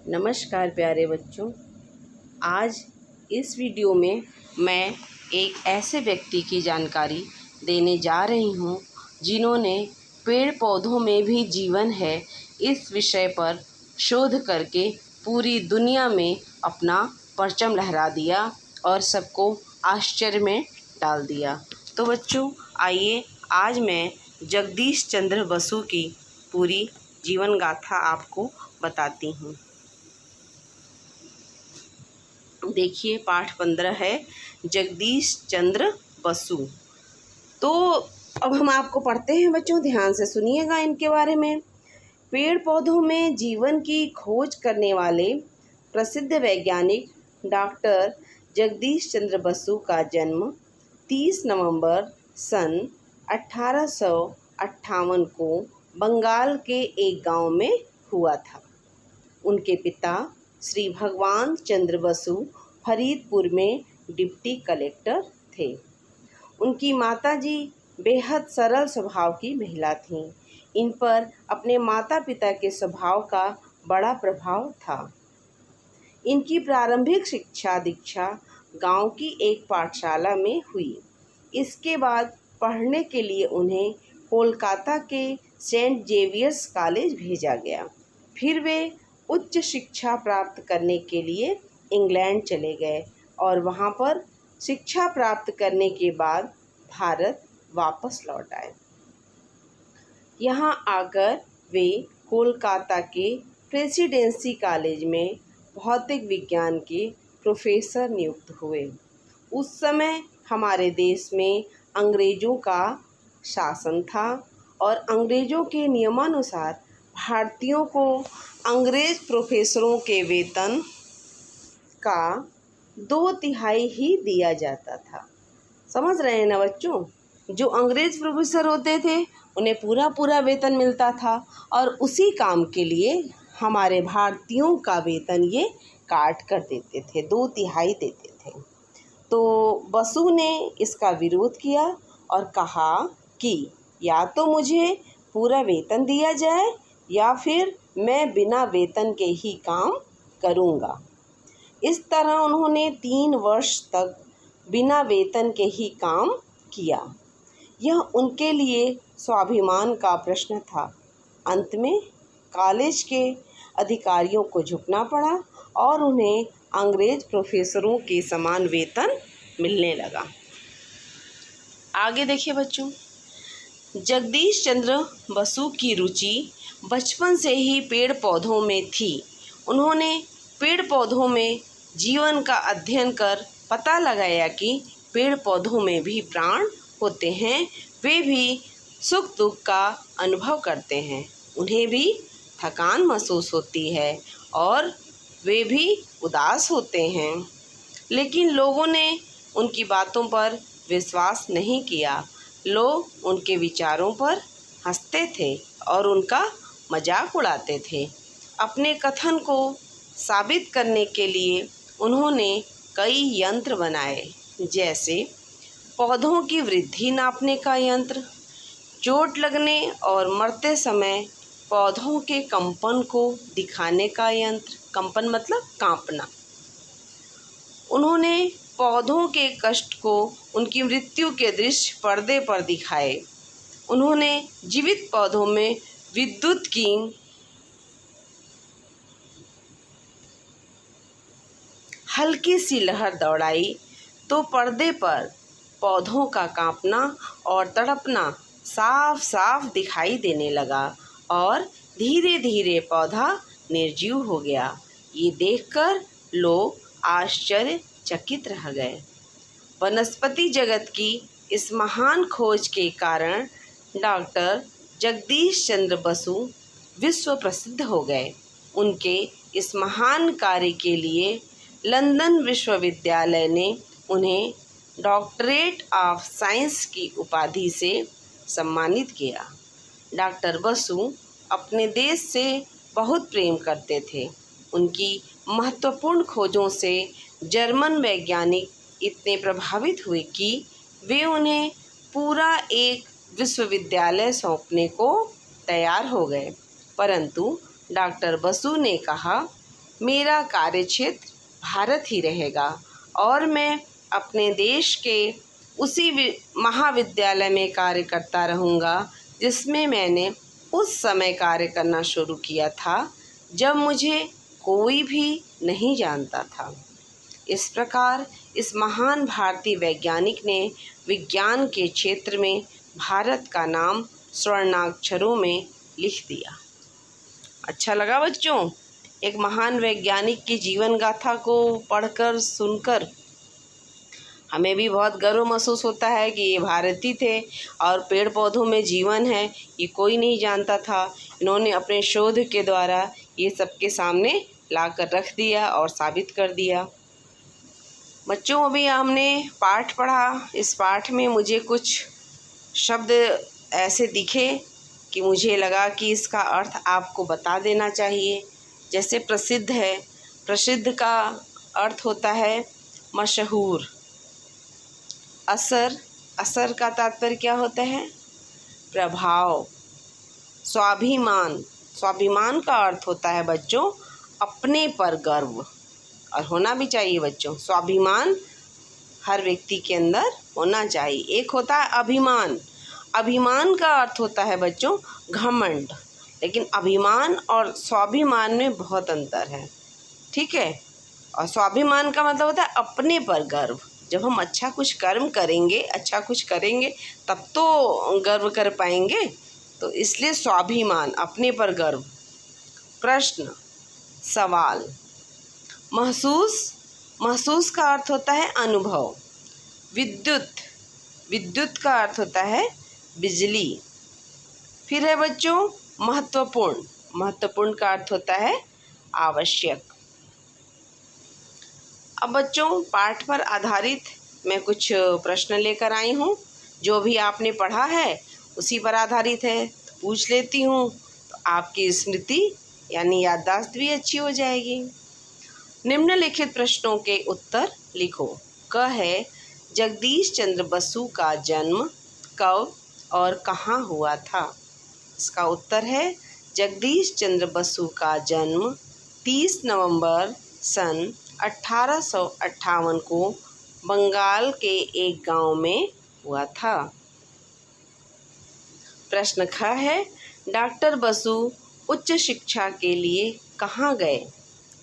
नमस्कार प्यारे बच्चों। आज इस वीडियो में मैं एक ऐसे व्यक्ति की जानकारी देने जा रही हूँ जिन्होंने पेड़ पौधों में भी जीवन है इस विषय पर शोध करके पूरी दुनिया में अपना परचम लहरा दिया और सबको आश्चर्य में डाल दिया। तो बच्चों आइए आज मैं जगदीश चंद्र बसु की पूरी जीवन गाथा आपको बताती हूँ। देखिए पाठ 15 है जगदीश चंद्र बसु। तो अब हम आपको पढ़ते हैं बच्चों, ध्यान से सुनिएगा इनके बारे में। पेड़ पौधों में जीवन की खोज करने वाले प्रसिद्ध वैज्ञानिक डॉक्टर जगदीश चंद्र बसु का जन्म 30 नवंबर सन 1858 को बंगाल के एक गांव में हुआ था। उनके पिता श्री भगवान चंद्र बसु फरीदपुर में डिप्टी कलेक्टर थे। उनकी माताजी बेहद सरल स्वभाव की महिला थीं। इन पर अपने माता पिता के स्वभाव का बड़ा प्रभाव था। इनकी प्रारंभिक शिक्षा दीक्षा गांव की एक पाठशाला में हुई। इसके बाद पढ़ने के लिए उन्हें कोलकाता के सेंट जेवियर्स कॉलेज भेजा गया। फिर वे उच्च शिक्षा प्राप्त करने के लिए इंग्लैंड चले गए और वहाँ पर शिक्षा प्राप्त करने के बाद भारत वापस लौट आए। यहाँ आकर वे कोलकाता के प्रेसिडेंसी कॉलेज में भौतिक विज्ञान के प्रोफेसर नियुक्त हुए। उस समय हमारे देश में अंग्रेज़ों का शासन था और अंग्रेज़ों के नियमानुसार भारतीयों को अंग्रेज़ प्रोफेसरों के वेतन का 2/3 ही दिया जाता था। समझ रहे हैं ना बच्चों? जो अंग्रेज़ प्रोफेसर होते थे उन्हें पूरा वेतन मिलता था और उसी काम के लिए हमारे भारतीयों का वेतन ये काट कर देते थे, 2/3 देते थे। तो बसु ने इसका विरोध किया और कहा कि या तो मुझे पूरा वेतन दिया जाए या फिर मैं बिना वेतन के ही काम करूँगा। इस तरह उन्होंने 3 वर्ष तक बिना वेतन के ही काम किया। यह उनके लिए स्वाभिमान का प्रश्न था। अंत में कॉलेज के अधिकारियों को झुकना पड़ा और उन्हें अंग्रेज प्रोफेसरों के समान वेतन मिलने लगा। आगे देखिए बच्चों, जगदीश चंद्र बसु की रुचि बचपन से ही पेड़ पौधों में थी। उन्होंने पेड़ पौधों में जीवन का अध्ययन कर पता लगाया कि पेड़ पौधों में भी प्राण होते हैं, वे भी सुख दुख का अनुभव करते हैं, उन्हें भी थकान महसूस होती है और वे भी उदास होते हैं। लेकिन लोगों ने उनकी बातों पर विश्वास नहीं किया। लोग उनके विचारों पर हंसते थे और उनका मजाक उड़ाते थे। अपने कथन को साबित करने के लिए उन्होंने कई यंत्र बनाए, जैसे पौधों की वृद्धि नापने का यंत्र, चोट लगने और मरते समय पौधों के कंपन को दिखाने का यंत्र, कंपन मतलब कांपना। उन्होंने पौधों के कष्ट को उनकी मृत्यु के दृश्य पर्दे पर दिखाए। उन्होंने जीवित पौधों में विद्युत की हल्की सी लहर दौड़ाई तो पर्दे पर पौधों का कांपना और तड़पना साफ साफ दिखाई देने लगा और धीरे धीरे पौधा निर्जीव हो गया। ये देखकर लोग आश्चर्यचकित रह गए। वनस्पति जगत की इस महान खोज के कारण डॉक्टर जगदीश चंद्र बसु विश्व प्रसिद्ध हो गए। उनके इस महान कार्य के लिए लंदन विश्वविद्यालय ने उन्हें डॉक्टरेट ऑफ साइंस की उपाधि से सम्मानित किया। डॉक्टर बसु अपने देश से बहुत प्रेम करते थे। उनकी महत्वपूर्ण खोजों से जर्मन वैज्ञानिक इतने प्रभावित हुए कि वे उन्हें पूरा एक विश्वविद्यालय सौंपने को तैयार हो गए। परंतु डॉक्टर बसु ने कहा मेरा कार्यक्षेत्र भारत ही रहेगा और मैं अपने देश के उसी महाविद्यालय में कार्य करता रहूँगा जिसमें मैंने उस समय कार्य करना शुरू किया था जब मुझे कोई भी नहीं जानता था। इस प्रकार इस महान भारतीय वैज्ञानिक ने विज्ञान के क्षेत्र में भारत का नाम स्वर्णाक्षरों में लिख दिया। अच्छा लगा बच्चों एक महान वैज्ञानिक की जीवन गाथा को पढ़कर सुनकर? हमें भी बहुत गर्व महसूस होता है कि ये भारतीय थे और पेड़ पौधों में जीवन है ये कोई नहीं जानता था। इन्होंने अपने शोध के द्वारा ये सबके सामने लाकर रख दिया और साबित कर दिया। बच्चों अभी हमने पाठ पढ़ा। इस पाठ में मुझे कुछ शब्द ऐसे दिखे कि मुझे लगा कि इसका अर्थ आपको बता देना चाहिए। जैसे प्रसिद्ध है, प्रसिद्ध का अर्थ होता है मशहूर। असर, असर का तात्पर्य क्या होता है? प्रभाव। स्वाभिमान, स्वाभिमान का अर्थ होता है बच्चों अपने पर गर्व, और होना भी चाहिए बच्चों। स्वाभिमान हर व्यक्ति के अंदर होना चाहिए। एक होता है अभिमान, अभिमान का अर्थ होता है बच्चों घमंड, लेकिन अभिमान और स्वाभिमान में बहुत अंतर है, ठीक है। और स्वाभिमान का मतलब होता है अपने पर गर्व। जब हम अच्छा कुछ कर्म करेंगे, अच्छा कुछ करेंगे तब तो गर्व कर पाएंगे, तो इसलिए स्वाभिमान, अपने पर गर्व। प्रश्न, सवाल। महसूस, महसूस का अर्थ होता है अनुभव। विद्युत, विद्युत का अर्थ होता है बिजली। फिर है बच्चों महत्वपूर्ण, महत्वपूर्ण का अर्थ होता है आवश्यक। अब बच्चों पाठ पर आधारित मैं कुछ प्रश्न लेकर आई हूँ। जो भी आपने पढ़ा है उसी पर आधारित है, तो पूछ लेती हूँ, तो आपकी स्मृति यानी याददाश्त भी अच्छी हो जाएगी। निम्नलिखित प्रश्नों के उत्तर लिखो। क है जगदीश चंद्र बसु का जन्म कब और कहाँ हुआ था? इसका उत्तर है जगदीश चंद्र बसु का जन्म 30 नवंबर सन 1858 को बंगाल के एक गांव में हुआ था। प्रश्न ख है डॉक्टर बसु उच्च शिक्षा के लिए कहाँ गए?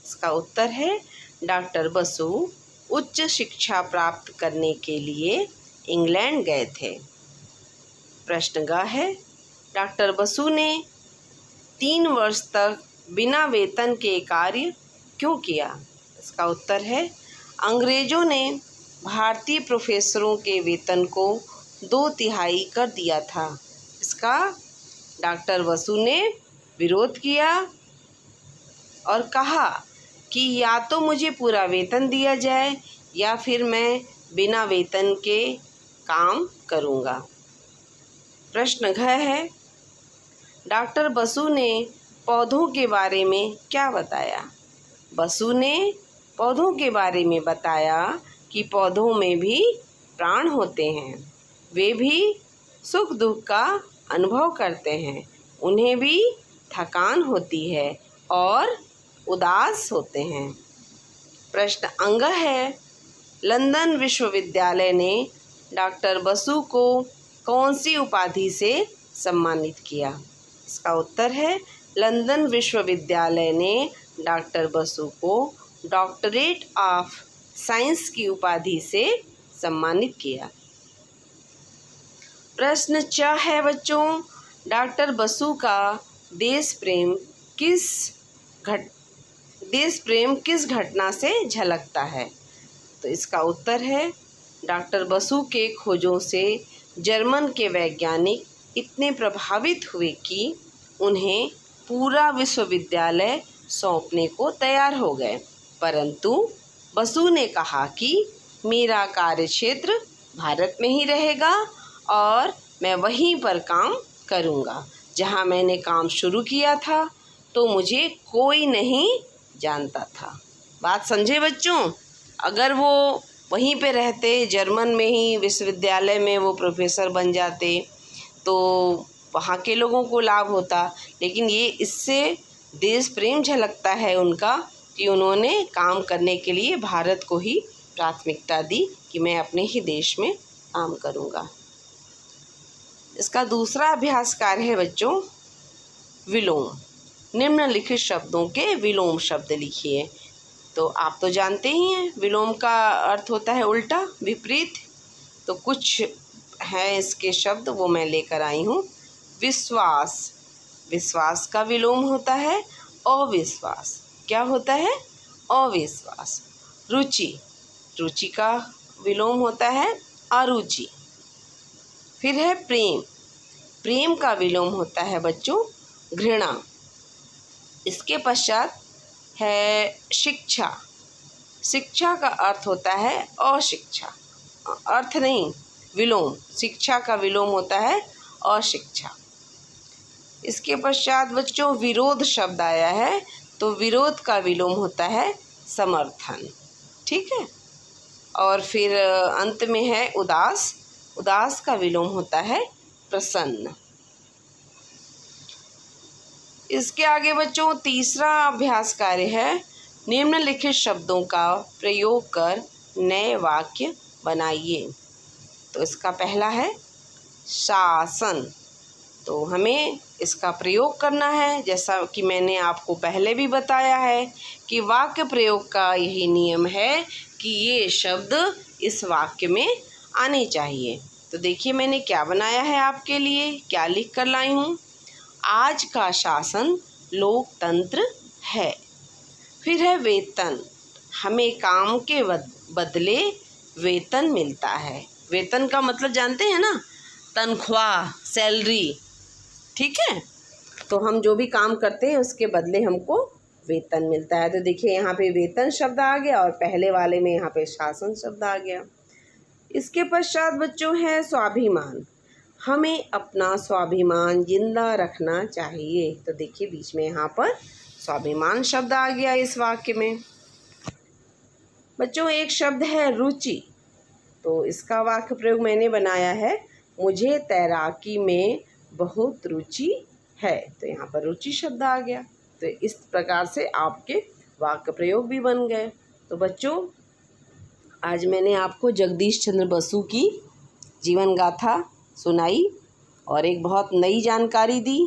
इसका उत्तर है डॉक्टर बसु उच्च शिक्षा प्राप्त करने के लिए इंग्लैंड गए थे। प्रश्न ग है डॉक्टर बसु ने 3 वर्ष तक बिना वेतन के कार्य क्यों किया? इसका उत्तर है अंग्रेजों ने भारतीय प्रोफेसरों के वेतन को 2/3 कर दिया था। इसका डॉक्टर बसु ने विरोध किया और कहा कि या तो मुझे पूरा वेतन दिया जाए या फिर मैं बिना वेतन के काम करूँगा। प्रश्न घ है डॉक्टर बसु ने पौधों के बारे में क्या बताया? बसु ने पौधों के बारे में बताया कि पौधों में भी प्राण होते हैं, वे भी सुख दुख का अनुभव करते हैं, उन्हें भी थकान होती है और उदास होते हैं। प्रश्न अंग है लंदन विश्वविद्यालय ने डॉक्टर बसु को कौन सी उपाधि से सम्मानित किया? इसका उत्तर है लंदन विश्वविद्यालय ने डॉक्टर बसु को डॉक्टरेट ऑफ साइंस की उपाधि से सम्मानित किया। प्रश्न च है बच्चों डॉक्टर बसु का देश प्रेम किस घटना से झलकता है? तो इसका उत्तर है डॉक्टर बसु के खोजों से जर्मन के वैज्ञानिक इतने प्रभावित हुए कि उन्हें पूरा विश्वविद्यालय सौंपने को तैयार हो गए, परंतु बसु ने कहा कि मेरा कार्यक्षेत्र भारत में ही रहेगा और मैं वहीं पर काम करूँगा जहाँ मैंने काम शुरू किया था, तो मुझे कोई नहीं जानता था। बात समझे बच्चों? अगर वो वहीं पे रहते, जर्मन में ही विश्वविद्यालय में वो प्रोफेसर बन जाते, तो वहाँ के लोगों को लाभ होता, लेकिन ये इससे देश प्रेम झलकता है उनका कि उन्होंने काम करने के लिए भारत को ही प्राथमिकता दी कि मैं अपने ही देश में काम करूँगा। इसका दूसरा अभ्यास कार्य है बच्चों विलोम। निम्नलिखित शब्दों के विलोम शब्द लिखिए। तो आप तो जानते ही हैं विलोम का अर्थ होता है उल्टा, विपरीत। तो कुछ हैं इसके शब्द, वो मैं लेकर आई हूँ। विश्वास, विश्वास का विलोम होता है अविश्वास। क्या होता है? अविश्वास। रुचि, रुचि का विलोम होता है अरुचि। फिर है प्रेम, प्रेम का विलोम होता है बच्चों घृणा। इसके पश्चात है शिक्षा, शिक्षा का अर्थ होता है अशिक्षा, अर्थ नहीं विलोम, शिक्षा का विलोम होता है अशिक्षा। इसके पश्चात बच्चों विरोध शब्द आया है, तो विरोध का विलोम होता है समर्थन। ठीक है। और फिर अंत में है उदास, उदास का विलोम होता है प्रसन्न। इसके आगे बच्चों तीसरा अभ्यास कार्य है निम्नलिखित शब्दों का प्रयोग कर नए वाक्य बनाइए। तो इसका पहला है शासन। तो हमें इसका प्रयोग करना है, जैसा कि मैंने आपको पहले भी बताया है कि वाक्य प्रयोग का यही नियम है कि ये शब्द इस वाक्य में आने चाहिए। तो देखिए मैंने क्या बनाया है आपके लिए, क्या लिख कर लाई हूँ। आज का शासन लोकतंत्र है। फिर है वेतन, हमें काम के बदले वेतन मिलता है। वेतन का मतलब जानते हैं ना, तनख्वाह, सैलरी। ठीक है। तो हम जो भी काम करते हैं उसके बदले हमको वेतन मिलता है। तो देखिए यहाँ पे वेतन शब्द आ गया और पहले वाले में यहाँ पे शासन शब्द आ गया। इसके पश्चात बच्चों है स्वाभिमान, हमें अपना स्वाभिमान जिंदा रखना चाहिए। तो देखिए बीच में यहाँ पर स्वाभिमान शब्द आ गया इस वाक्य में। बच्चों एक शब्द है रुचि, तो इसका वाक्य प्रयोग मैंने बनाया है मुझे तैराकी में बहुत रुचि है। तो यहाँ पर रुचि शब्द आ गया। तो इस प्रकार से आपके वाक्य प्रयोग भी बन गए। तो बच्चों आज मैंने आपको जगदीश चंद्र बसु की जीवन गाथा सुनाई और एक बहुत नई जानकारी दी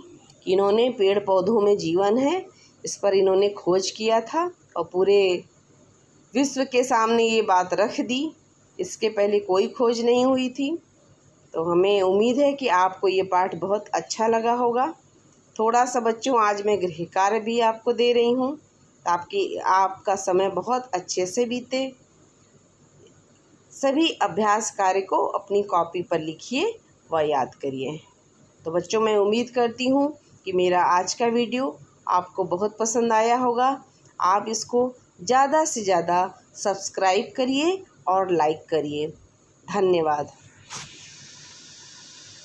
कि इन्होंने पेड़ पौधों में जीवन है, इस पर इन्होंने खोज किया था और पूरे विश्व के सामने ये बात रख दी। इसके पहले कोई खोज नहीं हुई थी। तो हमें उम्मीद है कि आपको ये पाठ बहुत अच्छा लगा होगा। थोड़ा सा बच्चों आज मैं गृह कार्य भी आपको दे रही हूँ ताकि आपका समय बहुत अच्छे से बीते। सभी अभ्यास कार्य को अपनी कॉपी पर लिखिए व याद करिए। तो बच्चों मैं उम्मीद करती हूँ कि मेरा आज का वीडियो आपको बहुत पसंद आया होगा। आप इसको ज़्यादा से ज़्यादा सब्सक्राइब करिए और लाइक करिए। धन्यवाद।